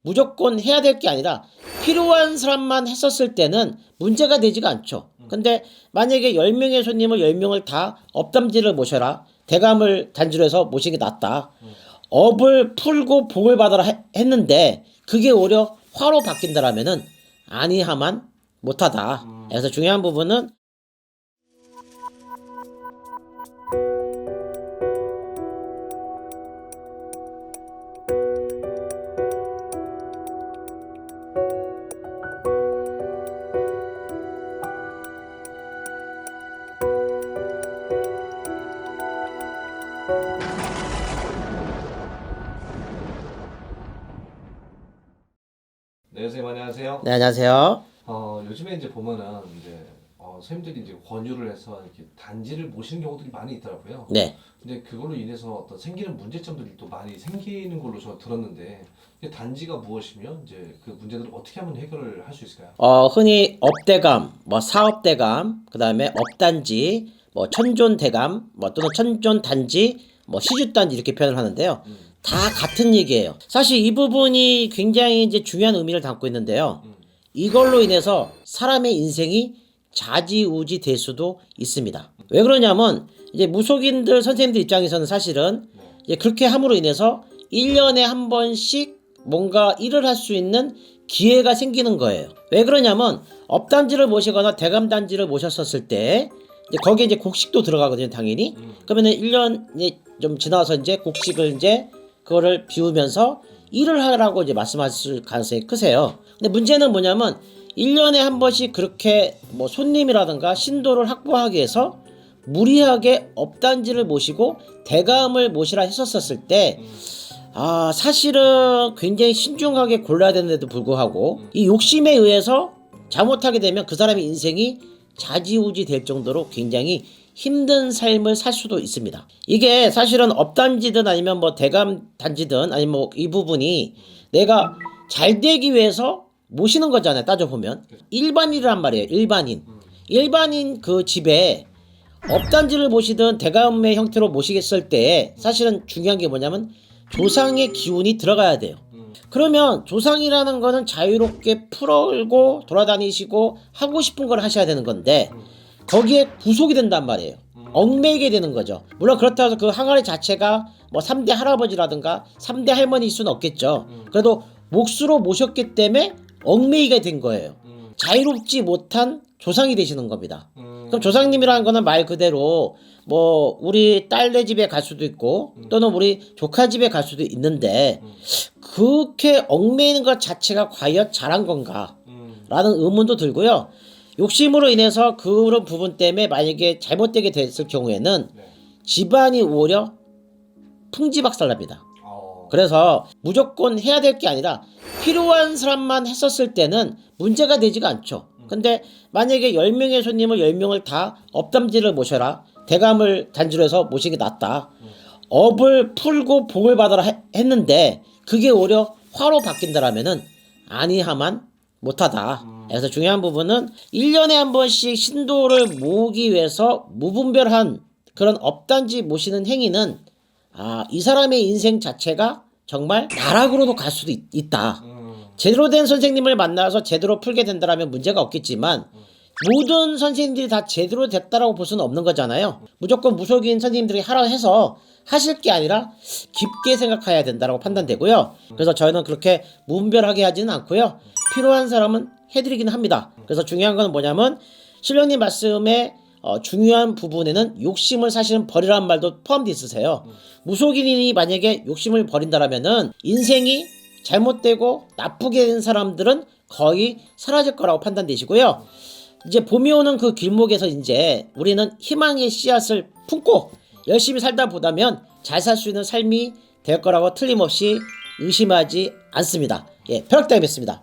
무조건 해야 될 게 아니라 필요한 사람만 했었을 때는 문제가 되지가 않죠. 근데 만약에 10명의 손님을 10명을 다 업담지를 모셔라, 대감을 단지로 해서 모시는 게 낫다, 업을 풀고 복을 받아라 했는데 그게 오히려 화로 바뀐다라면은 아니하만 못하다. 그래서 중요한 부분은 네, 선생님 안녕하세요. 네, 안녕하세요. 요즘에 이제 보면은 이제 선생님들이 이제 권유를 해서 이렇게 단지를 모시는 경우들이 많이 있더라고요. 네. 근데 그걸로 인해서 어떤 생기는 문제점들이 또 많이 생기는 걸로 저 들었는데 이게 단지가 무엇이며 이제 그 문제들을 어떻게 하면 해결을 할 수 있을까요? 흔히 업대감, 뭐 사업대감, 그 다음에 업단지, 뭐 천존대감, 뭐 또는 천존단지, 뭐 시주단지 이렇게 표현을 하는데요. 다 같은 얘기예요. 사실 이 부분이 굉장히 이제 중요한 의미를 담고 있는데요. 이걸로 인해서 사람의 인생이 좌지우지 될 수도 있습니다. 왜 그러냐면 이제 무속인들 선생님들 입장에서는 사실은 이제 그렇게 함으로 인해서 1년에 한 번씩 뭔가 일을 할 수 있는 기회가 생기는 거예요. 왜 그러냐면 업단지를 모시거나 대감단지를 모셨었을 때 이제 거기에 이제 곡식도 들어가거든요, 당연히. 그러면은 1년 이제 좀 지나서 이제 곡식을 이제 그거를 비우면서 일을 하라고 이제 말씀하실 가능성이 크세요. 근데 문제는 뭐냐면 1년에 한 번씩 그렇게 뭐 손님이라든가 신도를 확보하기 위해서 무리하게 업단지를 모시고 대감을 모시라 했었을 때 사실은 굉장히 신중하게 골라야 되는데도 불구하고 이 욕심에 의해서 잘못하게 되면 그 사람의 인생이 좌지우지 될 정도로 굉장히 힘든 삶을 살 수도 있습니다. 이게 사실은 업단지든 아니면 뭐 대감단지든 아니면 뭐 이 부분이 내가 잘 되기 위해서 모시는 거잖아요, 따져보면. 일반인이란 말이에요. 일반인 그 집에 업단지를 모시든 대감의 형태로 모시겠을 때 사실은 중요한 게 뭐냐면 조상의 기운이 들어가야 돼요. 그러면 조상이라는 거는 자유롭게 풀고 돌아다니시고 하고 싶은 걸 하셔야 되는 건데 거기에 구속이 된단 말이에요. 얽매이게 되는 거죠. 물론 그렇다고 해서 그 항아리 자체가 뭐 3대 할아버지라든가 3대 할머니일 수는 없겠죠. 그래도 몫으로 모셨기 때문에 얽매이게 된 거예요. 자유롭지 못한 조상이 되시는 겁니다. 그럼 조상님이라는 거는 말 그대로 뭐 우리 딸네 집에 갈 수도 있고 또는 우리 조카 집에 갈 수도 있는데 그렇게 얽매이는 것 자체가 과연 잘한 건가 라는 의문도 들고요. 욕심으로 인해서 그런 부분 때문에 만약에 잘못되게 됐을 경우에는 집안이 오히려 풍지박살납니다. 그래서 무조건 해야 될 게 아니라 필요한 사람만 했었을 때는 문제가 되지가 않죠. 근데 만약에 10명의 손님을 10명을 다 업담지를 모셔라, 대감을 단지로 해서 모시는 게 낫다, 업을 풀고 복을 받아라 했는데 그게 오히려 화로 바뀐다라면은 아니하만 못하다. 그래서 중요한 부분은 1년에 한 번씩 신도를 모으기 위해서 무분별한 그런 업단지 모시는 행위는 이 사람의 인생 자체가 정말 나락으로도 갈 수도 있다. 제대로 된 선생님을 만나서 제대로 풀게 된다면 문제가 없겠지만 모든 선생님들이 다 제대로 됐다라고 볼 수는 없는 거잖아요. 무조건 무속인 선생님들이 하라 해서 하실 게 아니라 깊게 생각해야 된다고 판단되고요. 그래서 저희는 그렇게 무분별하게 하지는 않고요. 필요한 사람은 해드리긴 합니다. 그래서 중요한 건 뭐냐면 신령님 말씀에 중요한 부분에는 욕심을 사실은 버리라는 말도 포함되어 있으세요. 무속인이 만약에 욕심을 버린다라면은 인생이 잘못되고 나쁘게 된 사람들은 거의 사라질 거라고 판단되시고요. 이제 봄이 오는 그 길목에서 이제 우리는 희망의 씨앗을 품고 열심히 살다 보다면 잘 살 수 있는 삶이 될 거라고 틀림없이 의심하지 않습니다. 벼락당했습니다.